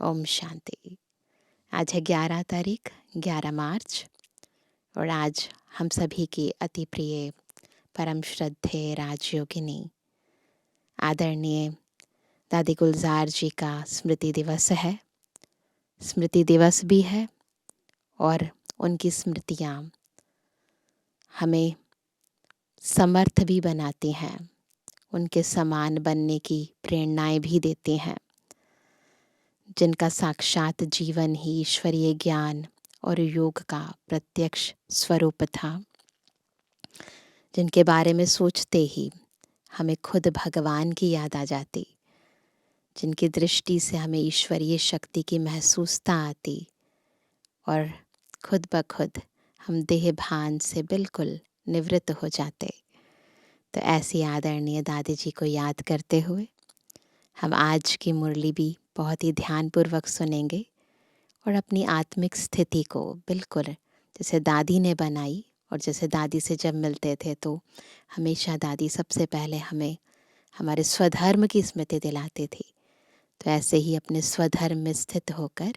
ओम शांति। आज है 11 तारीख, 11 मार्च, और आज हम सभी की अति प्रिय परम श्रद्धेय राजयोगिनी आदरणीय दादी गुलजार जी का स्मृति दिवस है। स्मृति दिवस भी है और उनकी स्मृतियाँ हमें समर्थ भी बनाती हैं, उनके समान बनने की प्रेरणाएं भी देती हैं। जिनका साक्षात जीवन ही ईश्वरीय ज्ञान और योग का प्रत्यक्ष स्वरूप था, जिनके बारे में सोचते ही हमें खुद भगवान की याद आ जाती, जिनकी दृष्टि से हमें ईश्वरीय शक्ति की महसूसता आती और खुद ब खुद हम देह भान से बिल्कुल निवृत्त हो जाते। तो ऐसी आदरणीय दादी जी को याद करते हुए हम आज की मुरली भी बहुत ही ध्यानपूर्वक सुनेंगे और अपनी आत्मिक स्थिति को बिल्कुल जैसे दादी ने बनाई, और जैसे दादी से जब मिलते थे तो हमेशा दादी सबसे पहले हमें हमारे स्वधर्म की स्मृति दिलाती थी। तो ऐसे ही अपने स्वधर्म में स्थित होकर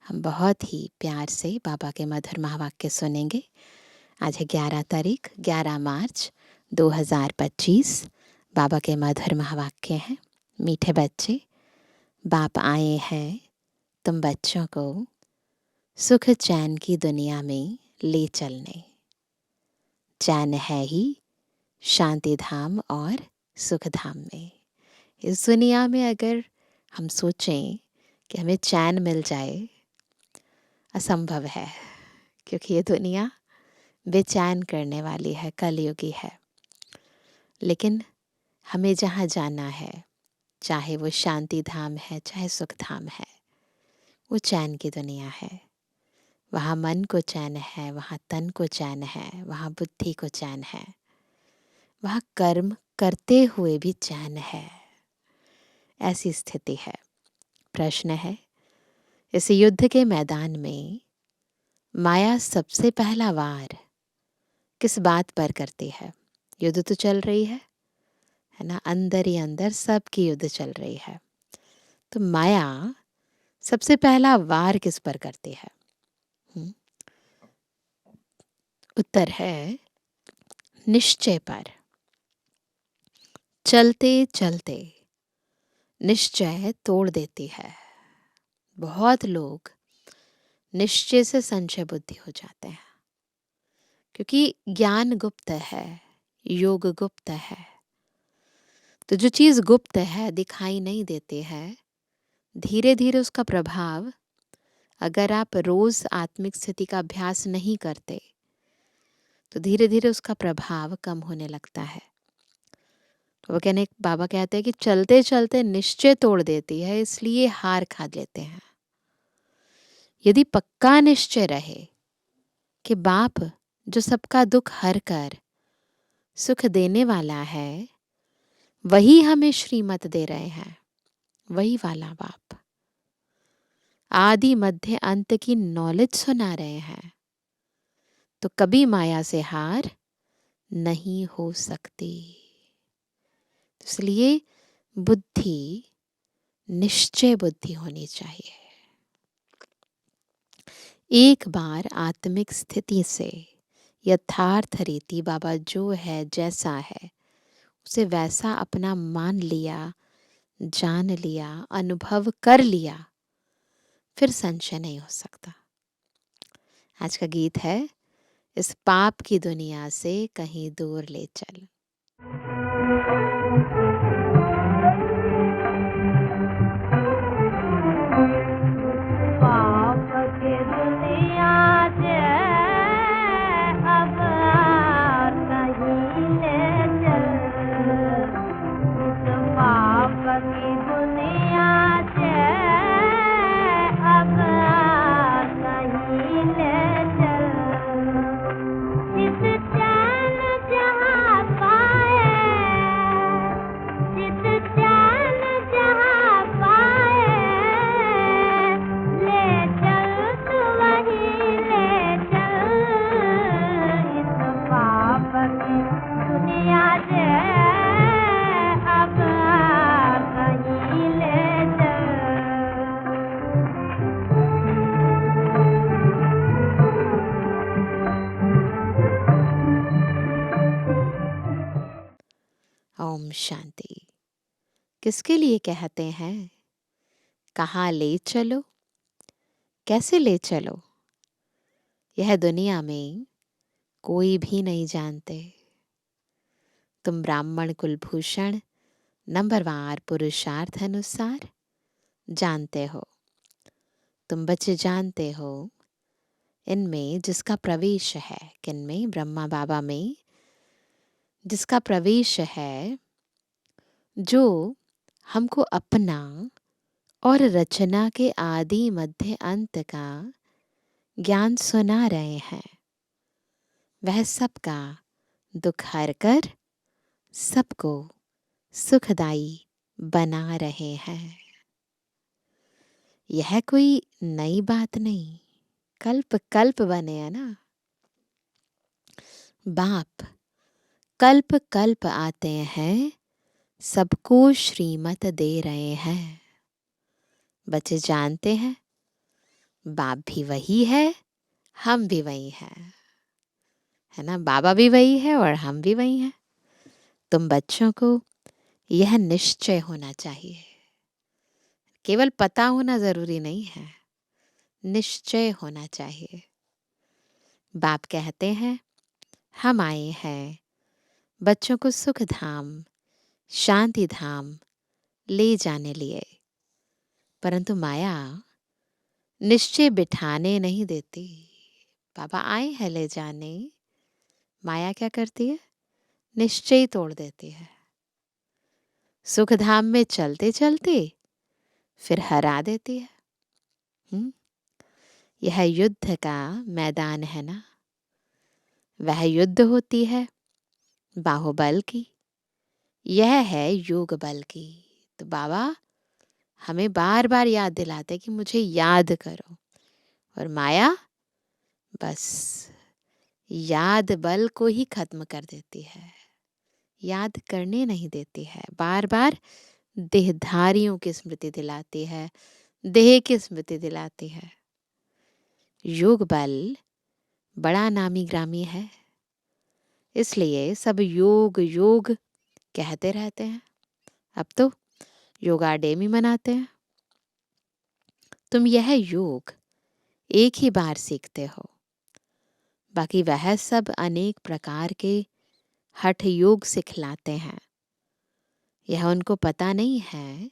हम बहुत ही प्यार से बाबा के मधुर महावाक्य सुनेंगे। आज है 11 तारीख, 11 मार्च 2025। बाबा के मधुर महावाक्य हैं। मीठे बच्चे, बाप आए हैं तुम बच्चों को सुख चैन की दुनिया में ले चलने। चैन है ही शांति धाम और सुख धाम में। इस दुनिया में अगर हम सोचें कि हमें चैन मिल जाए, असंभव है, क्योंकि ये दुनिया बेचैन करने वाली है, कलयुगी है। लेकिन हमें जहाँ जाना है, चाहे वो शांति धाम है चाहे सुख धाम है, वो चैन की दुनिया है। वहाँ मन को चैन है, वहाँ तन को चैन है, वहाँ बुद्धि को चैन है, वहाँ कर्म करते हुए भी चैन है। ऐसी स्थिति है। प्रश्न है, इस युद्ध के मैदान में माया सबसे पहला वार किस बात पर करती है? युद्ध तो चल रही है ना, अंदर ही अंदर सबकी युद्ध चल रही है। तो माया सबसे पहला वार किस पर करती है? उत्तर है निश्चय पर। चलते चलते निश्चय तोड़ देती है। बहुत लोग निश्चय से संशय बुद्धि हो जाते हैं, क्योंकि ज्ञान गुप्त है, योग गुप्त है। तो जो चीज़ गुप्त है, दिखाई नहीं देती है, धीरे धीरे उसका प्रभाव, अगर आप रोज आत्मिक स्थिति का अभ्यास नहीं करते तो धीरे धीरे उसका प्रभाव कम होने लगता है। वो बाबा कहते हैं कि चलते चलते निश्चय तोड़ देती है, इसलिए हार खा लेते हैं। यदि पक्का निश्चय रहे कि बाप जो सबका दुख हर कर सुख देने वाला है, वही हमें श्रीमत दे रहे हैं, वही वाला बाप आदि मध्य अंत की नॉलेज सुना रहे हैं, तो कभी माया से हार नहीं हो सकती। इसलिए बुद्धि निश्चय बुद्धि होनी चाहिए। एक बार आत्मिक स्थिति से यथार्थ रीति बाबा जो है जैसा है उसे वैसा अपना मान लिया, जान लिया, अनुभव कर लिया, फिर संशय नहीं हो सकता। आज का गीत है, इस पाप की दुनिया से कहीं दूर ले चल। इस चैन जहाँ पाए शांति। किसके लिए कहते हैं? कहाँ ले चलो, कैसे ले चलो, यह दुनिया में कोई भी नहीं जानते। तुम ब्राह्मण कुलभूषण नंबरवार पुरुषार्थ अनुसार जानते हो। तुम बच्चे जानते हो इनमें जिसका प्रवेश है, किनमें? ब्रह्मा बाबा में जिसका प्रवेश है, जो हमको अपना और रचना के आदि मध्य अंत का ज्ञान सुना रहे हैं, वह सबका दुख हर कर सबको सुखदाई बना रहे हैं। यह कोई नई बात नहीं, कल्प कल्प बने हैं ना। बाप कल्प कल्प आते हैं, सबको श्रीमत दे रहे हैं। बच्चे जानते हैं बाप भी वही है, हम भी वही हैं, है ना। बाबा भी वही है और हम भी वही हैं। तुम बच्चों को यह निश्चय होना चाहिए, केवल पता होना जरूरी नहीं है, निश्चय होना चाहिए। बाप कहते हैं हम आए हैं बच्चों को सुख धाम, शांति धाम ले जाने लिए, परंतु माया निश्चय बिठाने नहीं देती। बाबा आए हैं ले जाने, माया क्या करती है? निश्चय तोड़ देती है। सुख धाम में चलते चलते फिर हरा देती है। यह युद्ध का मैदान है ना, वह युद्ध होती है बाहुबल की, यह है योग बल की। तो बाबा हमें बार बार याद दिलाते कि मुझे याद करो, और माया बस याद बल को ही खत्म कर देती है, याद करने नहीं देती है। बार बार देहधारियों की स्मृति दिलाती है, देह की स्मृति दिलाती है। योग बल बड़ा नामी ग्रामी है, इसलिए सब योग योग कहते रहते हैं। अब तो योगा डे भी मनाते हैं। तुम यह योग एक ही बार सीखते हो, बाकी वह सब अनेक प्रकार के हठ योग सिखलाते हैं। यह उनको पता नहीं है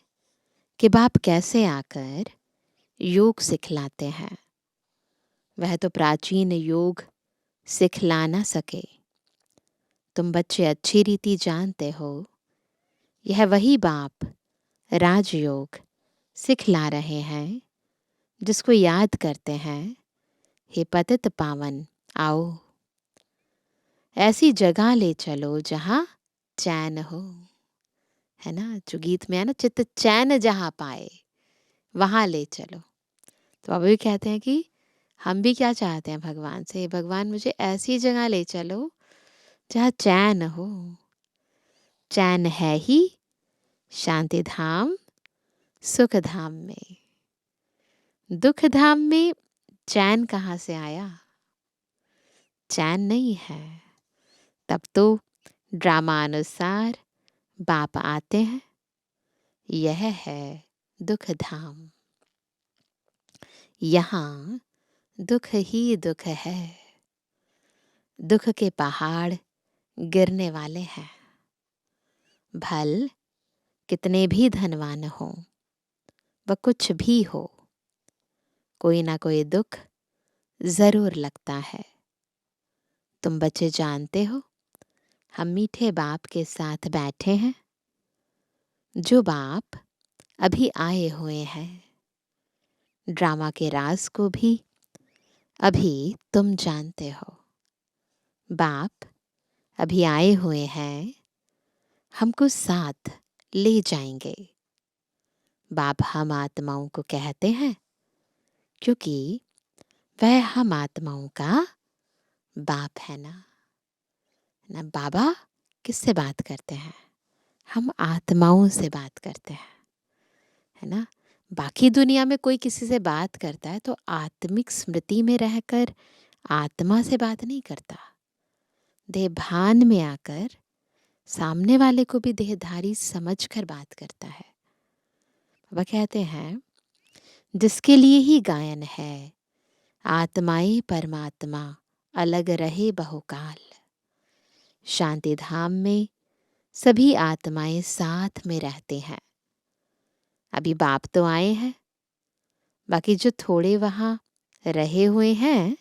कि बाप कैसे आकर योग सिखलाते हैं। वह तो प्राचीन योग सिखला ना सके। तुम बच्चे अच्छी रीति जानते हो, यह वही बाप राजयोग सिखला रहे हैं, जिसको याद करते हैं, हे पतित पावन आओ, ऐसी जगह ले चलो जहां चैन हो, है ना। जो गीत में है ना, चित्त चैन जहां पाए वहां ले चलो। तो बाबा भी कहते हैं कि हम भी क्या चाहते हैं भगवान से, भगवान मुझे ऐसी जगह ले चलो जहाँ चैन हो। चैन है ही शांति धाम सुख धाम में, दुख धाम में चैन कहाँ से आया? चैन नहीं है। तब तो ड्रामा अनुसार बाप आते हैं, यह है दुख धाम। यहाँ दुख ही दुख है, दुख के पहाड़ गिरने वाले हैं। भल कितने भी धनवान हो, व कुछ भी हो, कोई ना कोई दुख जरूर लगता है। तुम बच्चे जानते हो हम मीठे बाप के साथ बैठे हैं, जो बाप अभी आए हुए हैं। ड्रामा के राज को भी अभी तुम जानते हो। बाप अभी आए हुए हैं, हमको साथ ले जाएंगे। बाप हम आत्माओं को कहते हैं, क्योंकि वह हम आत्माओं का बाप है ना। बाबा किससे बात करते हैं? हम आत्माओं से बात करते हैं, है ना। बाकी दुनिया में कोई किसी से बात करता है तो आत्मिक स्मृति में रहकर आत्मा से बात नहीं करता, देह भान में आकर सामने वाले को भी देहधारी समझकर बात करता है। बाबा कहते हैं, जिसके लिए ही गायन है, आत्माएं परमात्मा अलग रहे बहुकाल। शांति धाम में सभी आत्माएं साथ में रहते हैं। अभी बाप तो आए हैं, बाकी जो थोड़े वहाँ रहे हुए हैं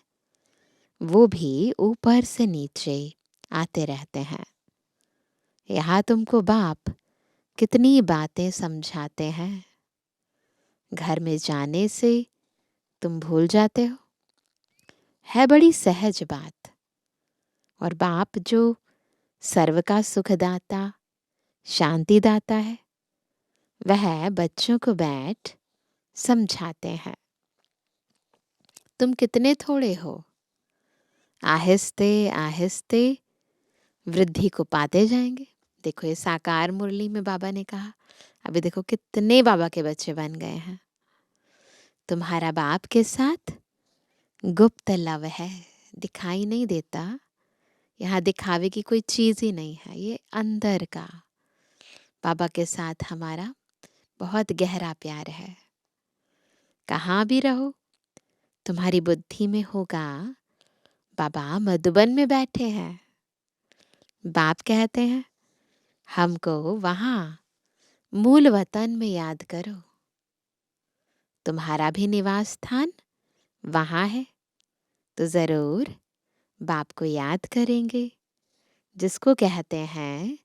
वो भी ऊपर से नीचे आते रहते हैं। यहाँ तुमको बाप कितनी बातें समझाते हैं, घर में जाने से तुम भूल जाते हो। है बड़ी सहज बात। और बाप जो सर्व का सुखदाता, शांतिदाता है, वह बच्चों को बैठ समझाते हैं। तुम कितने थोड़े हो, आहिस्ते आहिस्ते वृद्धि को पाते जाएंगे। देखो ये साकार मुरली में बाबा ने कहा, अभी देखो कितने बाबा के बच्चे बन गए हैं। तुम्हारा बाप के साथ गुप्त लव है, दिखाई नहीं देता। यहाँ दिखावे की कोई चीज ही नहीं है, ये अंदर का बाबा के साथ हमारा बहुत गहरा प्यार है। कहाँ भी रहो तुम्हारी बुद्धि में होगा बाबा मधुबन में बैठे हैं। बाप कहते हैं हमको वहाँ मूल वतन में याद करो। तुम्हारा भी निवास स्थान वहाँ है, तो जरूर बाप को याद करेंगे, जिसको कहते हैं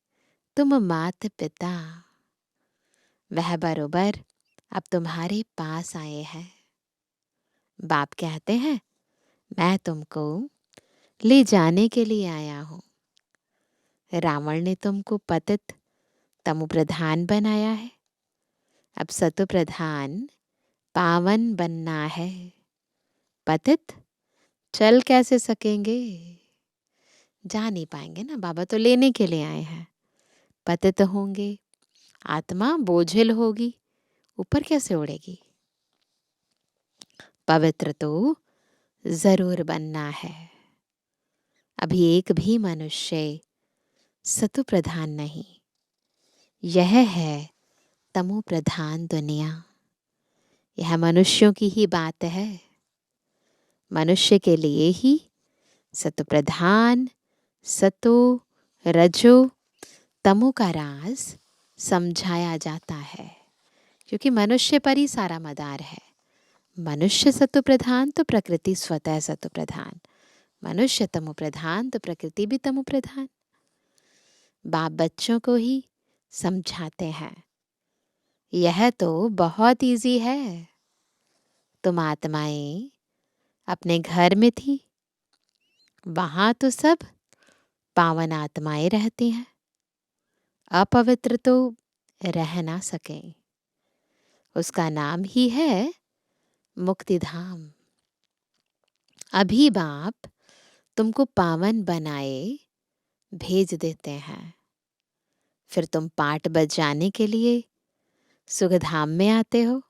तुम मात पिता। वह बरोबर अब तुम्हारे पास आए हैं। बाप कहते हैं मैं तुमको ले जाने के लिए आया हूँ। रावण ने तुमको पतित तमु प्रधान बनाया है, अब सतु प्रधान पावन बनना है। पतित चल कैसे सकेंगे, जा नहीं पाएंगे ना, बाबा तो लेने के लिए आए हैं। पतित होंगे, आत्मा बोझिल होगी, ऊपर कैसे उड़ेगी। पवित्र तो जरूर बनना है। अभी एक भी मनुष्य सतु प्रधान नहीं, यह है तमु प्रधान दुनिया। यह मनुष्यों की ही बात है। मनुष्य के लिए ही सतु प्रधान, सतो, रजो, तमो का राज समझाया जाता है, क्योंकि मनुष्य पर ही सारा मदार है। मनुष्य सतु प्रधान तो प्रकृति स्वतः सतु प्रधान, मनुष्य तमो प्रधान तो प्रकृति भी तमो प्रधान। बाप बच्चों को ही समझाते हैं, यह तो बहुत इजी है। तुम आत्माएं अपने घर में थी, वहां तो सब पावन आत्माएं रहती हैं, अपवित्र तो रह ना सके। उसका नाम ही है मुक्ति धाम। अभी बाप तुमको पावन बनाए भेज देते हैं, फिर तुम पाठ बजाने के लिए सुखधाम में आते हो।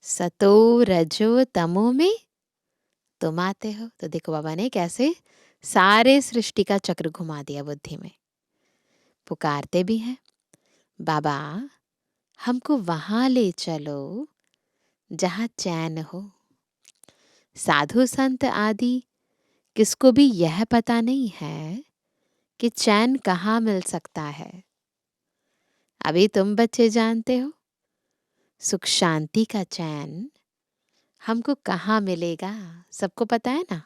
सतो रजो तमो में तुम आते हो। तो देखो बाबा ने कैसे सारे सृष्टि का चक्र घुमा दिया बुद्धि में। पुकारते भी हैं, बाबा हमको वहां ले चलो जहां चैन हो। साधु संत आदि किसको भी यह पता नहीं है कि चैन कहाँ मिल सकता है। अभी तुम बच्चे जानते हो सुख शांति का चैन हमको कहाँ मिलेगा। सबको पता है ना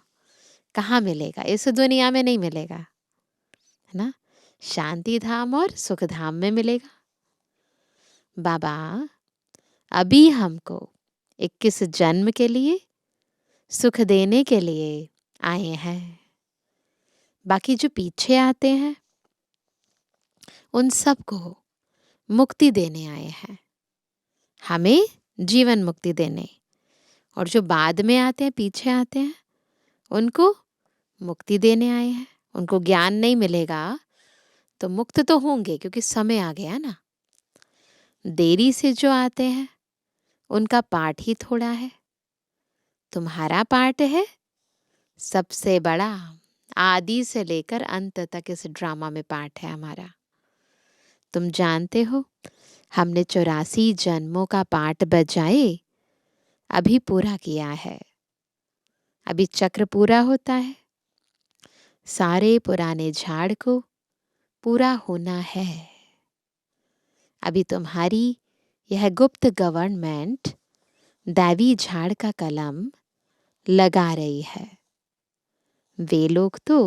कहाँ मिलेगा, इस दुनिया में नहीं मिलेगा, है ना। शांति धाम और सुख धाम में मिलेगा। बाबा अभी हमको 21 जन्म के लिए सुख देने के लिए आए हैं। बाकी जो पीछे आते हैं उन सबको मुक्ति देने आए हैं, हमें जीवन मुक्ति देने। और जो बाद में आते हैं, पीछे आते हैं, उनको मुक्ति देने आए हैं। उनको ज्ञान नहीं मिलेगा तो मुक्त तो होंगे, क्योंकि समय आ गया ना। देरी से जो आते हैं उनका पाठ ही थोड़ा है, तुम्हारा पाठ है सबसे बड़ा। आदि से लेकर अंत तक इस ड्रामा में पाठ है हमारा। तुम जानते हो, हमने 84 जन्मों का पाठ बजाए अभी पूरा किया है। अभी चक्र पूरा होता है। सारे पुराने झाड़ को पूरा होना है। अभी तुम्हारी यह गुप्त गवर्नमेंट दैवी झाड़ का कलम लगा रही है। वे लोग तो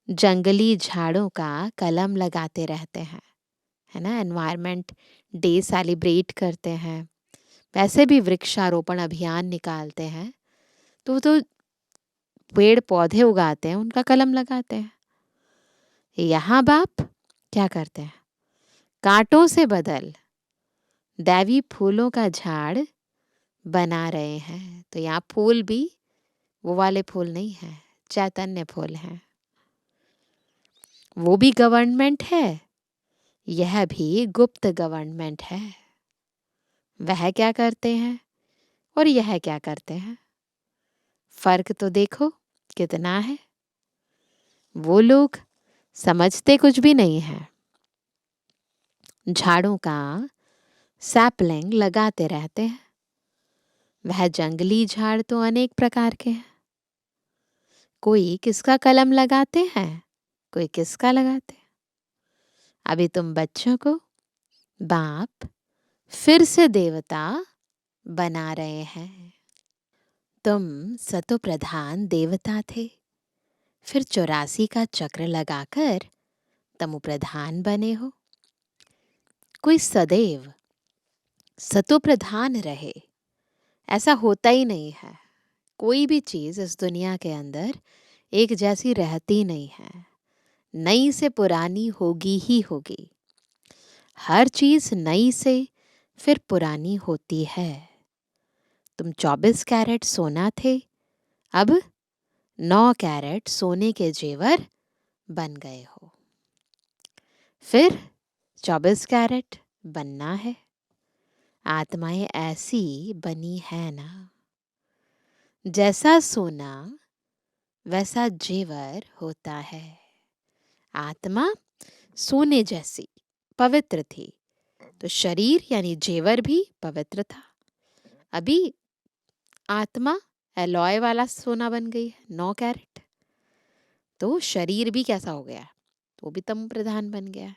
जंगली झाड़ों का कलम लगाते रहते हैं, है ना। एनवायरनमेंट डे सेलिब्रेट करते हैं, वैसे भी वृक्षारोपण अभियान निकालते हैं, तो पेड़ पौधे उगाते हैं, उनका कलम लगाते हैं। यहाँ बाप क्या करते हैं, कांटों से बदल दैवी फूलों का झाड़ बना रहे हैं। तो यहाँ फूल भी वो वाले फूल नहीं है, चैतन्य फूल हैं। वो भी गवर्नमेंट है, यह भी गुप्त गवर्नमेंट है। वह क्या करते हैं और यह क्या करते हैं, फर्क तो देखो कितना है। वो लोग समझते कुछ भी नहीं है, झाड़ों का सैपलिंग लगाते रहते हैं। वह जंगली झाड़ तो अनेक प्रकार के हैं, कोई किसका कलम लगाते हैं, कोई किसका लगाते हैं। अभी तुम बच्चों को बाप फिर से देवता बना रहे हैं। तुम सतो प्रधान देवता थे, फिर 84 का चक्र लगाकर तमो प्रधान बने हो। कोई सदैव सतो प्रधान रहे ऐसा होता ही नहीं है। कोई भी चीज इस दुनिया के अंदर एक जैसी रहती नहीं है, नई से पुरानी होगी ही होगी। हर चीज नई से फिर पुरानी होती है। तुम 24 कैरेट सोना थे, अब 9 कैरेट सोने के जेवर बन गए हो। फिर 24 कैरेट बनना है। आत्माएं ऐसी बनी है ना, जैसा सोना वैसा जेवर होता है। आत्मा सोने जैसी पवित्र थी, तो शरीर यानी जेवर भी पवित्र था। अभी आत्मा एलॉय वाला सोना बन गई है, 9 कैरेट। तो शरीर भी कैसा हो गया, तो भी तम प्रधान बन गया है।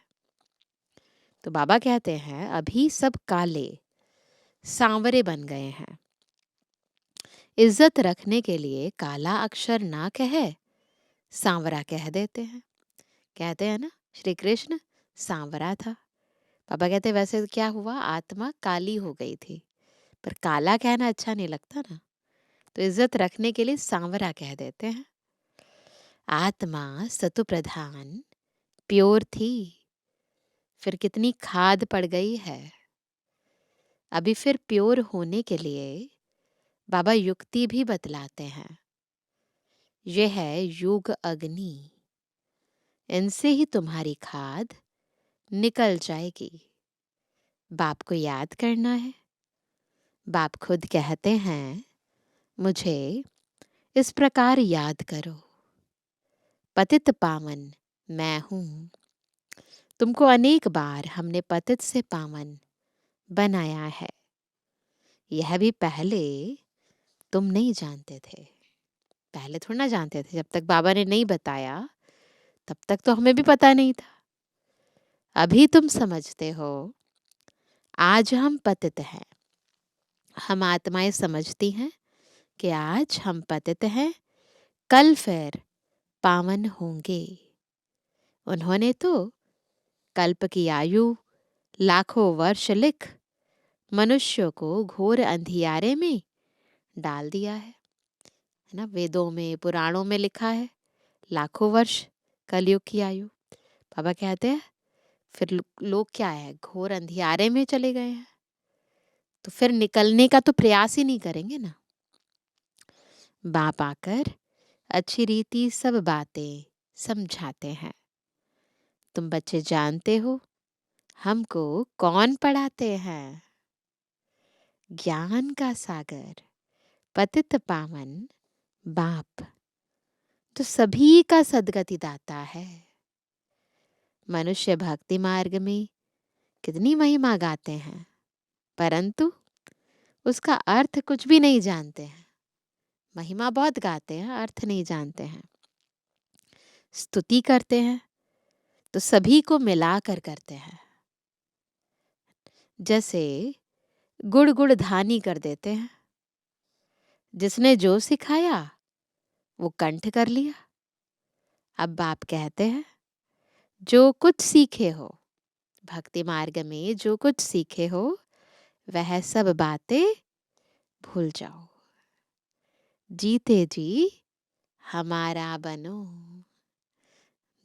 तो बाबा कहते हैं अभी सब काले सांवरे बन गए हैं। इज्जत रखने के लिए काला अक्षर ना कहे सांवरा कह देते हैं। कहते हैं ना श्री कृष्ण सांवरा था। पापा कहते वैसे क्या हुआ, आत्मा काली हो गई थी, पर काला कहना अच्छा नहीं लगता ना, तो इज्जत रखने के लिए सांवरा कह देते हैं। आत्मा सतु प्रधान प्योर थी, फिर कितनी खाद पड़ गई है। अभी फिर प्योर होने के लिए बाबा युक्ति भी बतलाते हैं। यह है योग अग्नि, इनसे ही तुम्हारी खाद निकल जाएगी। बाप को याद करना है। बाप खुद कहते हैं मुझे इस प्रकार याद करो, पतित पावन मैं हूं। तुमको अनेक बार हमने पतित से पावन बनाया है। यह भी पहले तुम नहीं जानते थे, पहले थोड़ा ना जानते थे। जब तक बाबा ने नहीं बताया तब तक तो हमें भी पता नहीं था। अभी तुम समझते हो, आज हम पतित हैं। हम आत्माएं समझती हैं कि आज हम पतित हैं, कल फिर पावन होंगे। उन्होंने तो कल्प की आयु लाखों वर्ष लिख मनुष्य को घोर अंधियारे में डाल दिया है ना। वेदों में पुराणों में लिखा है लाखों वर्ष कलयुग की आयु। बाबा कहते हैं फिर लोग क्या है, घोर अंधियारे में चले गए हैं, तो फिर निकलने का तो प्रयास ही नहीं करेंगे ना। बाप आकर अच्छी रीति सब बातें समझाते हैं। तुम बच्चे जानते हो हमको कौन पढ़ाते हैं, ज्ञान का सागर पतित पावन बाप, तो सभी का सदगति दाता है। मनुष्य भक्ति मार्ग में कितनी महिमा गाते हैं, परंतु उसका अर्थ कुछ भी नहीं जानते हैं। महिमा बहुत गाते हैं, अर्थ नहीं जानते हैं। स्तुति करते हैं तो सभी को मिलाकर करते हैं। जैसे गुड़ गुड़ धानी कर देते हैं, जिसने जो सिखाया वो कंठ कर लिया। अब बाप कहते हैं, जो कुछ सीखे हो भक्ति मार्ग में, जो कुछ सीखे हो वह सब बातें भूल जाओ, जीते जी हमारा बनो।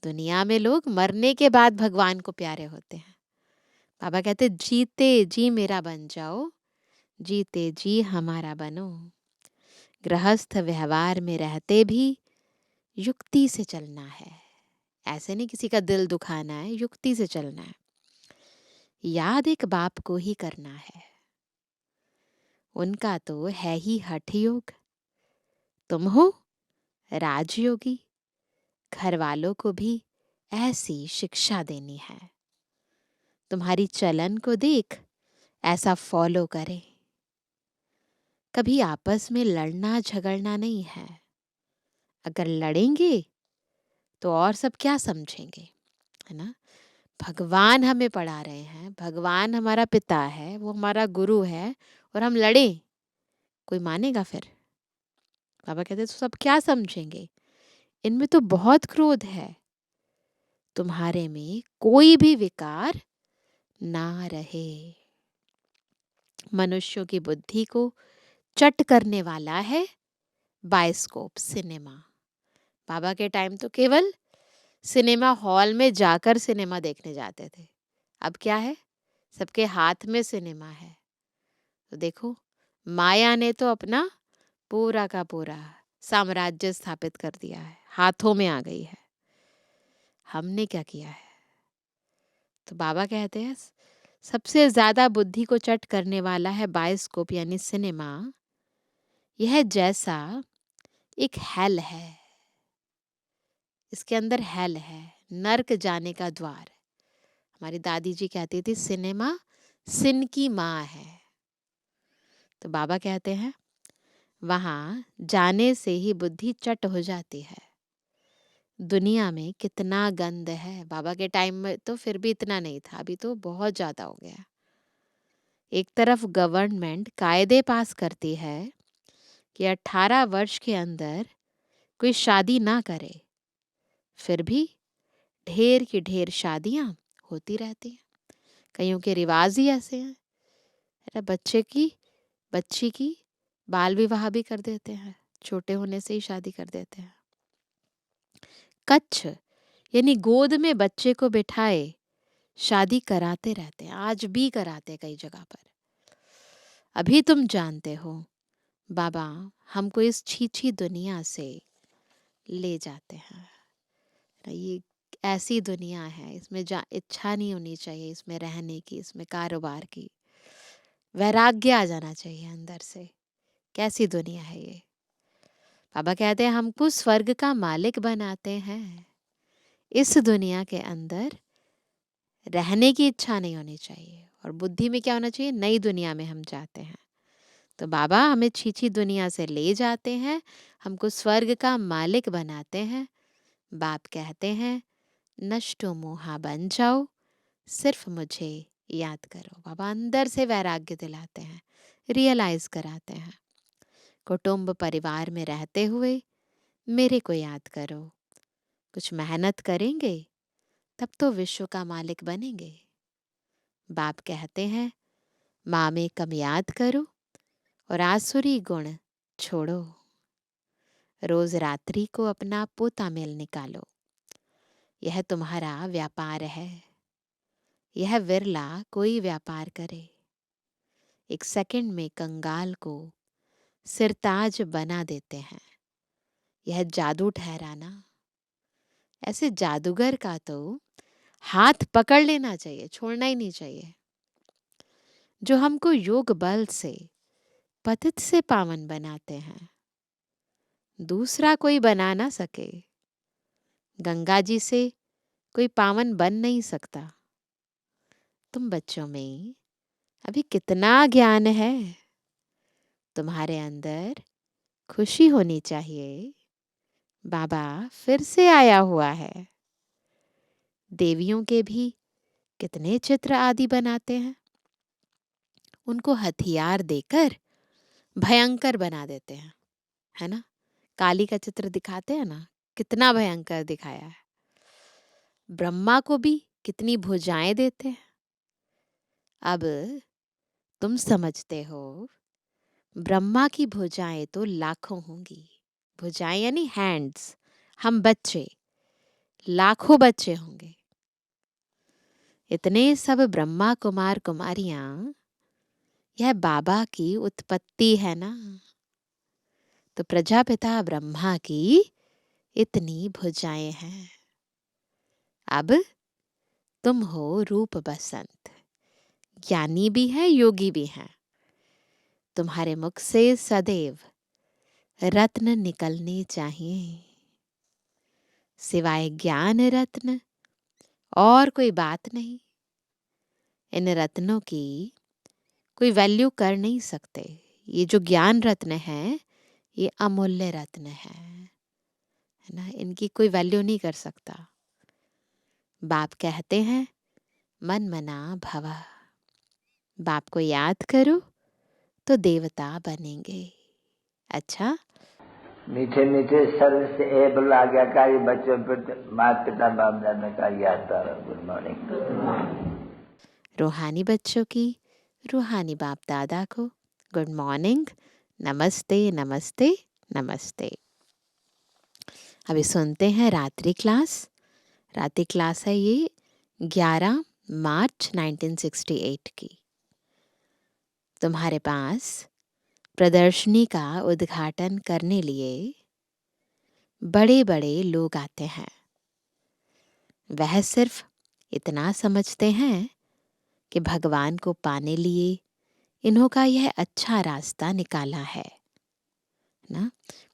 दुनिया में लोग मरने के बाद भगवान को प्यारे होते हैं। बाबा कहते जीते जी मेरा बन जाओ, जीते जी हमारा बनो। गृहस्थ व्यवहार में रहते भी युक्ति से चलना है। ऐसे नहीं किसी का दिल दुखाना है, युक्ति से चलना है। याद एक बाप को ही करना है, उनका तो है ही हठ योग। तुम हो राजयोगी, घर वालों को भी ऐसी शिक्षा देनी है। तुम्हारी चलन को देख ऐसा फॉलो करें। कभी आपस में लड़ना झगड़ना नहीं है। अगर लड़ेंगे तो और सब क्या समझेंगे, है ना। भगवान हमें पढ़ा रहे हैं, भगवान हमारा पिता है, वो हमारा गुरु है, और हम लड़ें, कोई मानेगा फिर? बाबा कहते तो सब क्या समझेंगे, इनमें तो बहुत क्रोध है। तुम्हारे में कोई भी विकार ना रहे। मनुष्यों की बुद्धि को चट करने वाला है बायोस्कोप, सिनेमा। बाबा के टाइम तो केवल सिनेमा हॉल में जाकर सिनेमा देखने जाते थे। अब क्या है, सबके हाथ में सिनेमा है। तो देखो, माया ने तो अपना पूरा का पूरा साम्राज्य स्थापित कर दिया है, हाथों में आ गई है। हमने क्या किया है? तो बाबा कहते हैं सबसे ज्यादा बुद्धि को चट करने वाला है बायोस्कोप यानी सिनेमा। यह जैसा एक हेल है, इसके अंदर हेल है, नर्क जाने का द्वार। हमारी दादी जी कहती थी सिनेमा सिन की माँ है। तो बाबा कहते हैं वहां जाने से ही बुद्धि चट हो जाती है। दुनिया में कितना गंद है। बाबा के टाइम में तो फिर भी इतना नहीं था, अभी तो बहुत ज्यादा हो गया। एक तरफ गवर्नमेंट कायदे पास करती है कि 18 वर्ष के अंदर कोई शादी ना करे, फिर भी ढेर की ढेर शादियां होती रहती हैं। कईयों के रिवाज ही ऐसे हैं, अरे बच्ची की बाल विवाह भी कर देते हैं, छोटे होने से ही शादी कर देते हैं। कच्छ यानी गोद में बच्चे को बिठाए शादी कराते रहते हैं, आज भी कराते हैं कई जगह पर। अभी तुम जानते हो बाबा हमको इस छीछी दुनिया से ले जाते हैं। ये ऐसी दुनिया है, इसमें इच्छा नहीं होनी चाहिए, इसमें रहने की, इसमें कारोबार की। वैराग्य आ जाना चाहिए अंदर से। कैसी दुनिया है ये? बाबा कहते हैं हमको स्वर्ग का मालिक बनाते हैं। इस दुनिया के अंदर रहने की इच्छा नहीं होनी चाहिए, और बुद्धि में क्या होना चाहिए, नई दुनिया में हम जाते हैं। तो बाबा हमें छीछी दुनिया से ले जाते हैं, हमको स्वर्ग का मालिक बनाते हैं। बाप कहते हैं नष्टो मोहा बन जाओ, सिर्फ मुझे याद करो। बाबा अंदर से वैराग्य दिलाते हैं, रियलाइज कराते हैं। कुटुंब परिवार में रहते हुए मेरे को याद करो। कुछ मेहनत करेंगे तब तो विश्व का मालिक बनेंगे। बाप कहते हैं माँ में कम याद करो और आसुरी गुण छोड़ो। रोज रात्रि को अपना पोता मेल निकालो, यह तुम्हारा व्यापार है। यह विरला कोई व्यापार करे। एक सेकंड में कंगाल को सिरताज बना देते हैं, यह जादू ठहराना। ऐसे जादूगर का तो हाथ पकड़ लेना चाहिए, छोड़ना ही नहीं चाहिए। जो हमको योग बल से पतित से पावन बनाते हैं, दूसरा कोई बना ना सके। गंगा जी से कोई पावन बन नहीं सकता, तुम बच्चों में अभी कितना ज्ञान है। तुम्हारे अंदर खुशी होनी चाहिए। बाबा फिर से आया हुआ है। देवियों के भी कितने चित्र आदि बनाते हैं, उनको हथियार देकर भयंकर बना देते हैं, है ना। काली का चित्र दिखाते हैं ना, कितना भयंकर दिखाया है। ब्रह्मा को भी कितनी भुजाएं देते हैं। अब तुम समझते हो, ब्रह्मा की भुजाएं तो लाखों होंगी। भुजाएं यानी हैंड्स। हम बच्चे, लाखों बच्चे होंगे। इतने सब ब्रह्मा कुमार कुमारियां, यह बाबा की उत्पत्ति है ना। तो प्रजापिता ब्रह्मा की इतनी भुजाएं हैं। अब तुम हो रूप बसंत, ज्ञानी भी है, योगी भी है। तुम्हारे मुख से सदैव रत्न निकलने चाहिए। सिवाय ज्ञान रत्न और कोई बात नहीं। इन रत्नों की कोई वैल्यू कर नहीं सकते। ये जो ज्ञान रत्न है, ये अमूल्य रत्न है ना। इनकी कोई वैल्यू नहीं कर सकता। बाप कहते हैं मन मना भवा। बाप को याद करो तो देवता बनेंगे। अच्छा, मीठे मीठे सर्व से एबल आज्ञाकारी बच्चों पर माता पिता बाप दादा का याद तारा। Good morning. रूहानी बच्चों की रूहानी बाप दादा को गुड मॉर्निंग, नमस्ते नमस्ते नमस्ते। अभी सुनते हैं रात्रि क्लास। रात्रि क्लास है ये 11 मार्च 1968 की। तुम्हारे पास प्रदर्शनी का उद्घाटन करने लिए बड़े बड़े लोग आते हैं। वह सिर्फ इतना समझते हैं कि भगवान को पाने लिए इन्हों का यह अच्छा रास्ता निकाला है ना।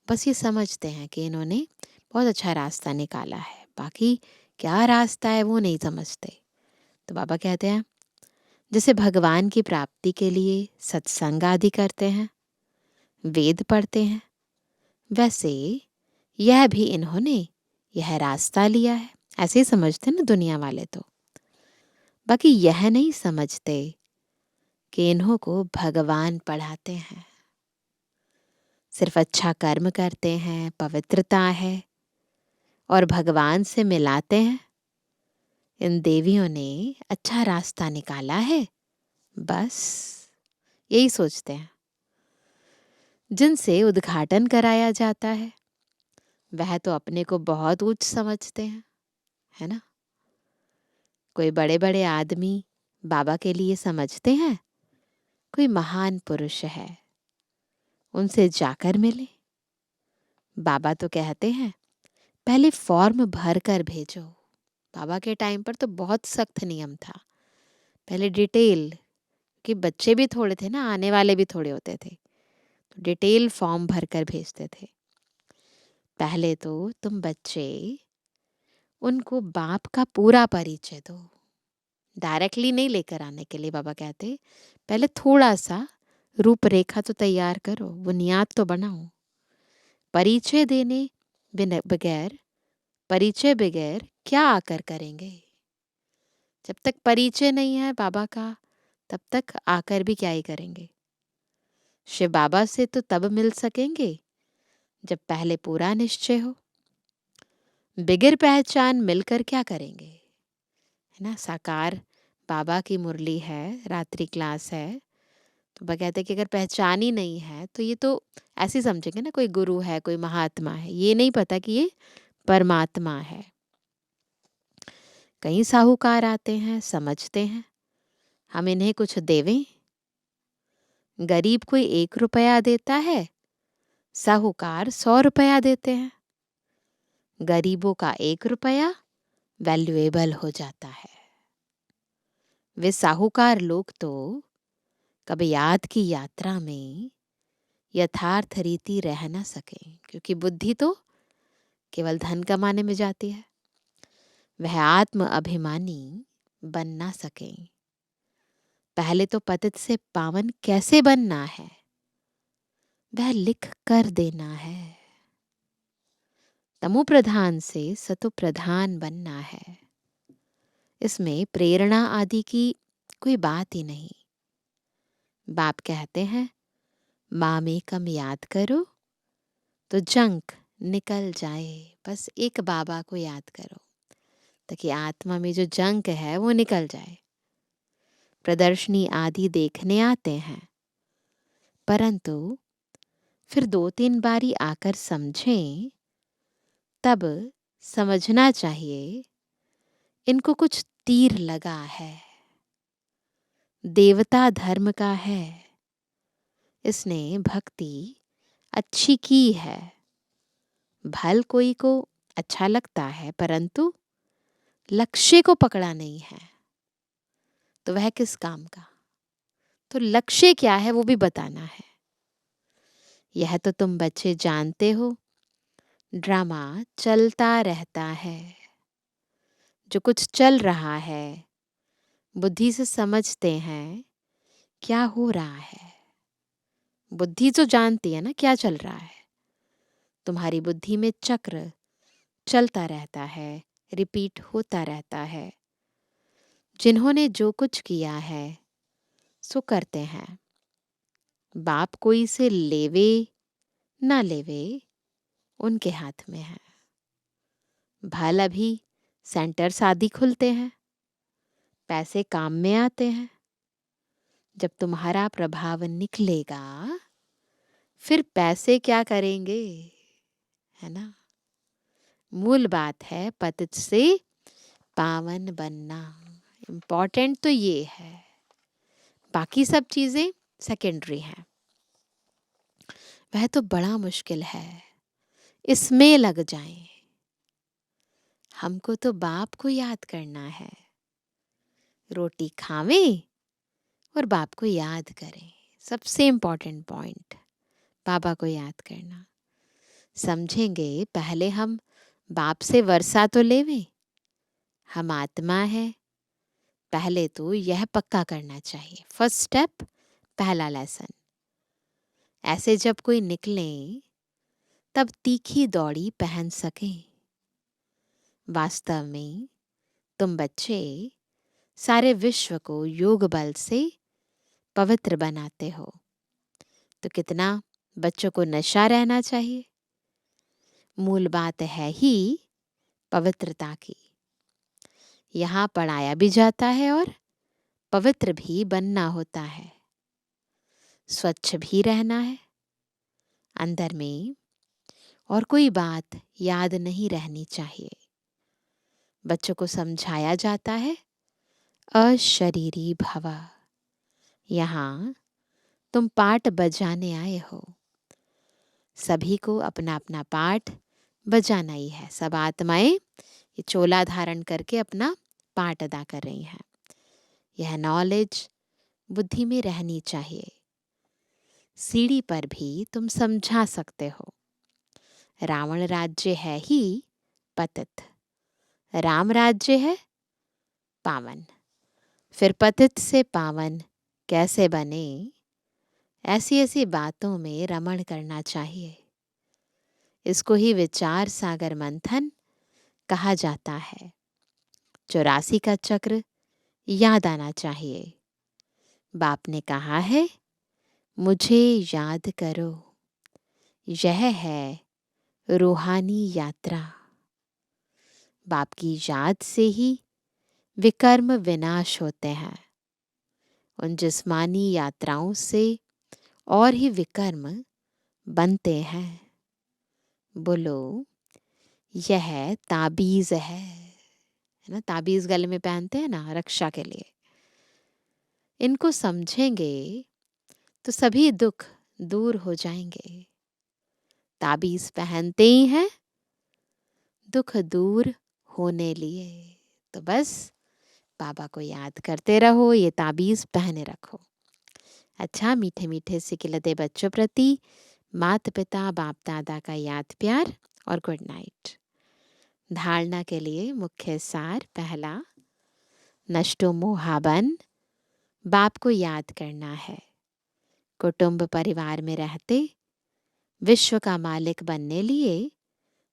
बस ये समझते हैं कि इन्होंने बहुत अच्छा रास्ता निकाला है, बाकी क्या रास्ता है वो नहीं समझते। तो बाबा कहते हैं जैसे भगवान की प्राप्ति के लिए सत्संग आदि करते हैं, वेद पढ़ते हैं, वैसे यह भी इन्होंने यह रास्ता लिया है। ऐसे ही समझते ना दुनिया वाले तो। बाकी यह नहीं समझते कि इन्हों को भगवान पढ़ाते हैं। सिर्फ अच्छा कर्म करते हैं, पवित्रता है और भगवान से मिलाते हैं। इन देवियों ने अच्छा रास्ता निकाला है, बस यही सोचते हैं। जिनसे उद्घाटन कराया जाता है वह तो अपने को बहुत ऊंच समझते हैं, है ना। कोई बड़े बड़े आदमी बाबा के लिए समझते हैं कोई महान पुरुष है, उनसे जाकर मिले। बाबा तो कहते हैं पहले फॉर्म भर कर भेजो। बाबा के टाइम पर तो बहुत सख्त नियम था। पहले डिटेल, कि बच्चे भी थोड़े थे ना, आने वाले भी थोड़े होते थे, तो डिटेल फॉर्म भर कर भेजते थे। पहले तो तुम बच्चे उनको बाप का पूरा परिचय दो। डायरेक्टली नहीं लेकर आने के लिए बाबा कहते पहले थोड़ा सा रूपरेखा तो तैयार करो, बुनियाद तो बनाओ। परिचय देने बगैर, परिचय बगैर क्या आकर करेंगे। जब तक परिचय नहीं है बाबा का, तब तक आकर भी क्या ही करेंगे। शिव बाबा से तो तब मिल सकेंगे जब पहले पूरा निश्चय हो। बिगर पहचान मिलकर क्या करेंगे, है ना। साकार बाबा की मुरली है, रात्रि क्लास है, तो वह कहते कि अगर पहचान ही नहीं है तो ये तो ऐसे समझेंगे ना कोई गुरु है, कोई महात्मा है। ये नहीं पता कि ये परमात्मा है। कई साहूकार आते हैं, समझते हैं हम इन्हें कुछ देवें। गरीब कोई 1 रुपया देता है, साहूकार 100 रुपया देते हैं। गरीबों का 1 रुपया वैल्यूएबल हो जाता है। वे साहूकार लोग तो कभी याद की यात्रा में यथार्थ रीति रह न सके, क्योंकि बुद्धि तो केवल धन कमाने में जाती है। वह आत्म अभिमानी बन ना सके। पहले तो पतित से पावन कैसे बनना है वह लिख कर देना है। तमो प्रधान से सतो प्रधान बनना है। इसमें प्रेरणा आदि की कोई बात ही नहीं। बाप कहते हैं माम एकम याद करो तो जंक निकल जाए। बस एक बाबा को याद करो ताकि आत्मा में जो जंक है वो निकल जाए। प्रदर्शनी आदि देखने आते हैं, परंतु फिर 2-3 बारी आकर समझें, तब समझना चाहिए इनको कुछ तीर लगा है। देवता धर्म का है, इसने भक्ति अच्छी की है। भल कोई को अच्छा लगता है, परंतु लक्ष्य को पकड़ा नहीं है तो वह किस काम का। तो लक्ष्य क्या है वो भी बताना है। यह तो तुम बच्चे जानते हो, ड्रामा चलता रहता है। जो कुछ चल रहा है बुद्धि से समझते हैं क्या हो रहा है। बुद्धि तो जानती है ना क्या चल रहा है। तुम्हारी बुद्धि में चक्र चलता रहता है, रिपीट होता रहता है। जिन्होंने जो कुछ किया है सो करते हैं। बाप कोई से लेवे ना लेवे उनके हाथ में है। भल अभी सेंटर्स आदि खुलते हैं, पैसे काम में आते हैं। जब तुम्हारा प्रभाव निकलेगा फिर पैसे क्या करेंगे, है ना। मूल बात है पतित से पावन बनना। इम्पोर्टेंट तो ये है, बाकी सब चीजें सेकेंडरी हैं। वह तो बड़ा मुश्किल है, इसमें लग जाएं। हमको तो बाप को याद करना है। रोटी खावें और बाप को याद करें। सबसे इम्पोर्टेंट पॉइंट बाबा को याद करना। समझेंगे पहले हम बाप से वर्षा तो लेवें। हम आत्मा है, पहले तो यह पक्का करना चाहिए। फर्स्ट स्टेप, पहला लेसन। ऐसे जब कोई निकले तब तीखी दौड़ी पहन सकें। वास्तव में तुम बच्चे सारे विश्व को योग बल से पवित्र बनाते हो। तो कितना बच्चों को नशा रहना चाहिए। मूल बात है ही पवित्रता की। यहाँ पढ़ाया भी जाता है और पवित्र भी बनना होता है। स्वच्छ भी रहना है। अंदर में और कोई बात याद नहीं रहनी चाहिए। बच्चों को समझाया जाता है अशरीरी भव। यहाँ तुम पाठ बजाने आए हो। सभी को अपना अपना पाठ बजाना ही है। सब आत्माएं ये चोला धारण करके अपना पाठ अदा कर रही हैं। यह नॉलेज बुद्धि में रहनी चाहिए। सीढ़ी पर भी तुम समझा सकते हो। रावण राज्य है ही पतित, राम राज्य है पावन। फिर पतित से पावन कैसे बने, ऐसी ऐसी बातों में रमण करना चाहिए। इसको ही विचार सागर मंथन कहा जाता है। 84 का चक्र याद आना चाहिए। बाप ने कहा है मुझे याद करो। यह है रूहानी यात्रा। बाप की याद से ही विकर्म विनाश होते हैं। उन जिस्मानी यात्राओं से और ही विकर्म बनते हैं। बोलो यह ताबीज है ना। ताबीज गले में पहनते हैं ना रक्षा के लिए। इनको समझेंगे तो सभी दुख दूर हो जाएंगे। ताबीज पहनते ही हैं दुख दूर होने लिए। तो बस बाबा को याद करते रहो, ये ताबीज पहने रखो। अच्छा, मीठे मीठे सिकिलते बच्चों प्रति माता पिता बाप दादा का याद प्यार और गुड नाइट। धारणा के लिए मुख्य सार, पहला, नष्टो मोहाबन बाप को याद करना है। कुटुंब परिवार में रहते विश्व का मालिक बनने लिए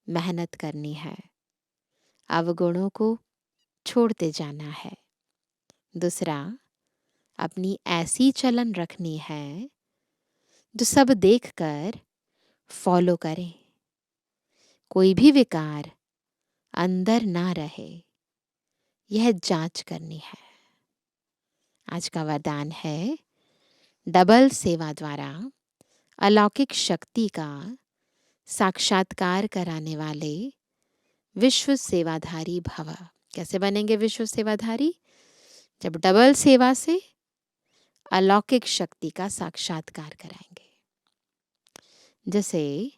मेहनत करनी है। अवगुणों को छोड़ते जाना है। दूसरा, अपनी ऐसी चलन रखनी है जो सब देखकर फॉलो करें। कोई भी विकार अंदर ना रहे, यह जांच करनी है। आज का वरदान है, डबल सेवा द्वारा अलौकिक शक्ति का साक्षात्कार कराने वाले विश्व सेवाधारी भव। कैसे बनेंगे विश्व सेवाधारी? जब डबल सेवा से अलौकिक शक्ति का साक्षात्कार कराएंगे। जैसे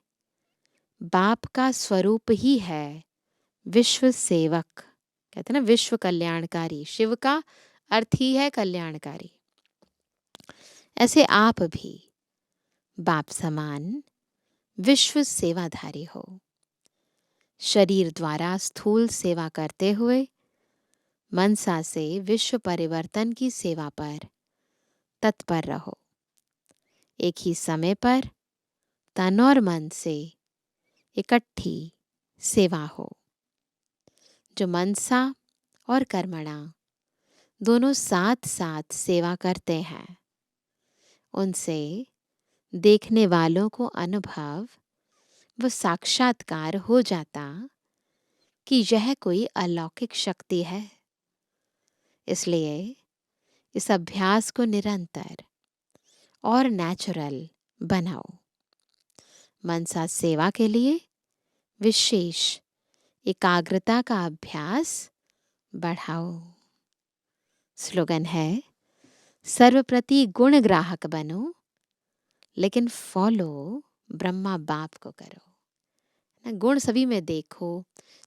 बाप का स्वरूप ही है विश्व सेवक, कहते हैं ना विश्व कल्याणकारी। शिव का अर्थ ही है कल्याणकारी। ऐसे आप भी बाप समान विश्व सेवाधारी हो। शरीर द्वारा स्थूल सेवा करते हुए मनसा से विश्व परिवर्तन की सेवा पर तत्पर रहो। एक ही समय पर तन और मन से इकट्ठी सेवा हो। जो मनसा और कर्मणा दोनों साथ साथ सेवा करते हैं, उनसे देखने वालों को अनुभव व साक्षात्कार हो जाता कि यह कोई अलौकिक शक्ति है। इसलिए इस अभ्यास को निरंतर और नेचुरल बनाओ। मनसा सेवा के लिए विशेष एकाग्रता का अभ्यास बढ़ाओ। स्लोगन है, सर्वप्रति गुण ग्राहक बनो, लेकिन फॉलो ब्रह्मा बाप को करो। गुण सभी में देखो,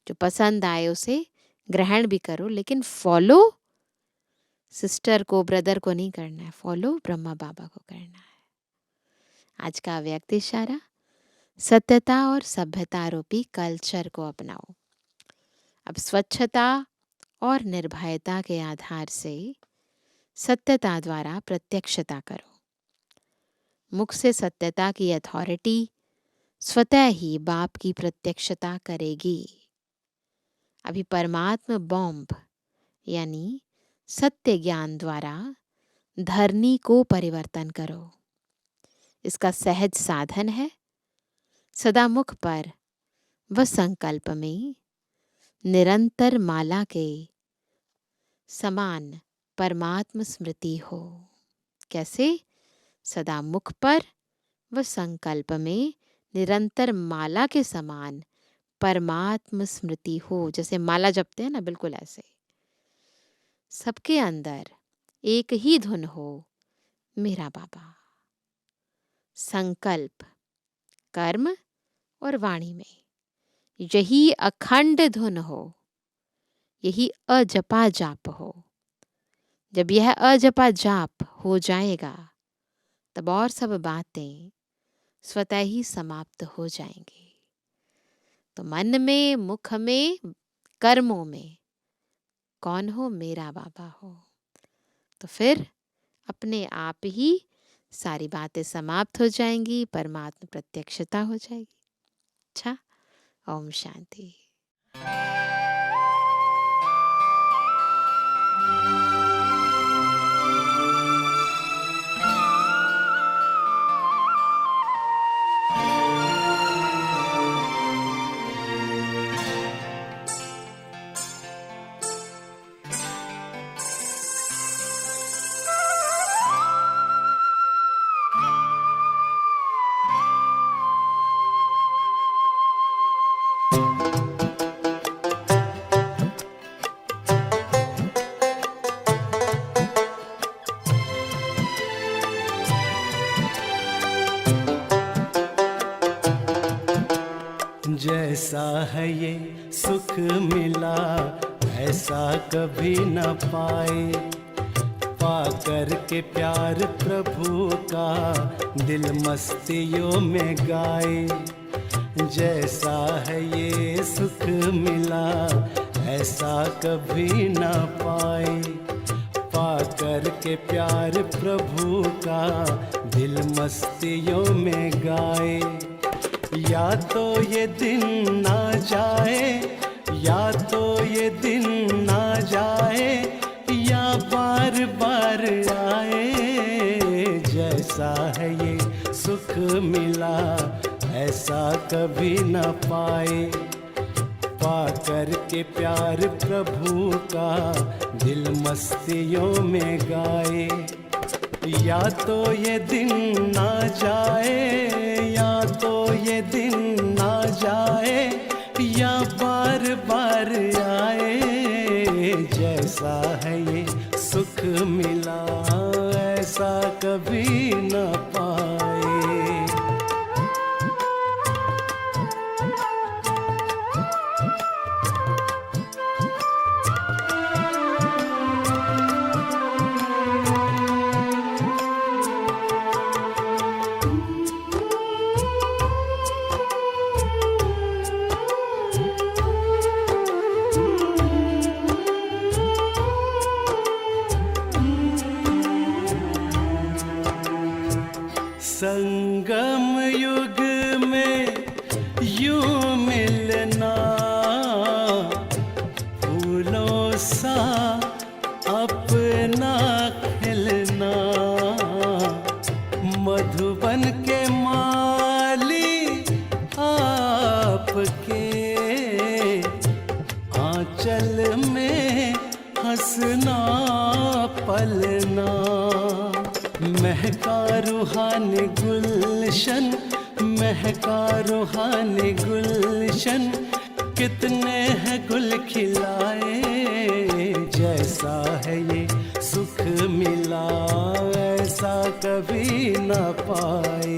जो पसंद आए उसे ग्रहण भी करो, लेकिन फॉलो सिस्टर को, ब्रदर को नहीं करना है, फॉलो ब्रह्मा बाबा को करना है। आज का व्यक्ति इशारा, सत्यता और सभ्यता रूपी कल्चर को अपनाओ। अब स्वच्छता और निर्भयता के आधार से सत्यता द्वारा प्रत्यक्षता करो। मुख से सत्यता की अथॉरिटी स्वतः ही बाप की प्रत्यक्षता करेगी। अभी परमात्मा बॉम्ब यानी सत्य ज्ञान द्वारा धरनी को परिवर्तन करो। इसका सहज साधन है, सदा मुख पर व संकल्प में निरंतर माला के समान परमात्म स्मृति हो। कैसे? सदा मुख पर व संकल्प में निरंतर माला के समान परमात्म स्मृति हो। जैसे माला जपते हैं ना, बिल्कुल ऐसे सबके अंदर एक ही धुन हो, मेरा बाबा। संकल्प, कर्म और वाणी में यही अखंड धुन हो, यही अजपा जाप हो। जब यह अजपा जाप हो जाएगा, तब और सब बातें स्वतः ही समाप्त हो जाएंगी। तो मन में, मुख में, कर्मों में कौन हो? मेरा बाबा हो। तो फिर अपने आप ही सारी बातें समाप्त हो जाएंगी, परमात्मा प्रत्यक्षता हो जाएगी। अच्छा, ओम शांति। जैसा है ये सुख मिला ऐसा कभी न पाए, पाकर के प्यार प्रभु का दिल मस्तियों में गाए। जैसा है ये सुख मिला ऐसा कभी न पाए, पाकर के प्यार प्रभु का दिल मस्तियों में गाए। या तो ये दिन ना जाए, या तो ये दिन ना जाए, या बार बार आए। जैसा है ये सुख मिला ऐसा कभी न पाए। पाकर के प्यार प्रभु का दिल मस्तियों में गाए। या तो ये दिन ना जाए, या तो ये दिन ना जाए, या बार बार आए। जैसा है ये सुख मिला ऐसा कभी न पाए। संगम युग में यूं मिलना, फूलों सा अपना खिलना। मधुबन के माली आपके आंचल में हंसना पलना। महका रूहानी गुलशन, महका रूहानी गुलशन, कितने हैं गुल खिलाए। जैसा है ये सुख मिला ऐसा कभी न पाए।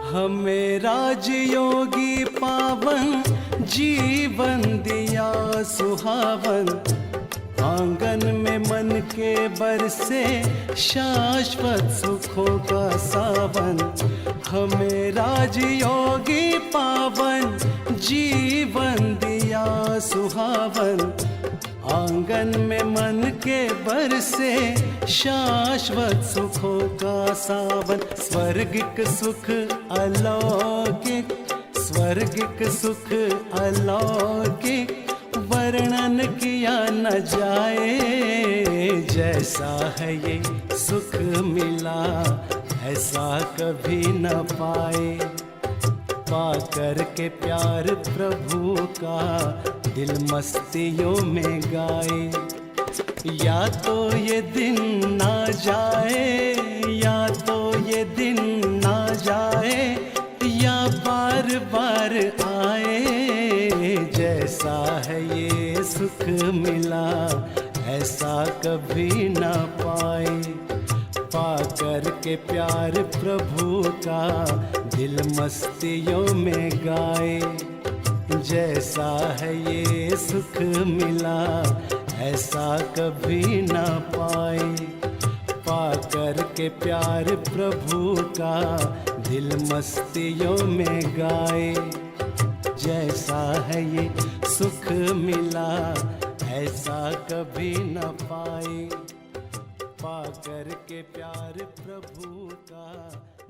हमें राजयोगी पावन जीवन दिया सुहावन। आंगन में मन के बरसे शाश्वत सुखों का सावन। हमें राजयोगी पावन जीवन दिया सुहावन। आंगन में मन के बरसे शाश्वत सुखों का सावन। स्वर्गिक सुख अलौकिक, स्वर्गिक सुख अलौकिक, वर्णन किया न जाए। जैसा है ये सुख मिला ऐसा कभी न पाए। पाकर के प्यार प्रभु का दिल मस्तियों में गाए। या तो ये दिन ना जाए, या तो ये दिन ना जाए, या बार बार आए। जैसा है ये सुख मिला ऐसा कभी ना पाए। पाकर के प्यार प्रभु का दिल मस्तियों में गाए। जैसा है ये सुख मिला ऐसा कभी ना पाए। पाकर के प्यार प्रभु का दिल मस्तियों में गाए। जैसा है ये सुख मिला ऐसा कभी न पाए। पाकर के प्यार प्रभु का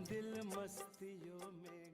दिल मस्तियों में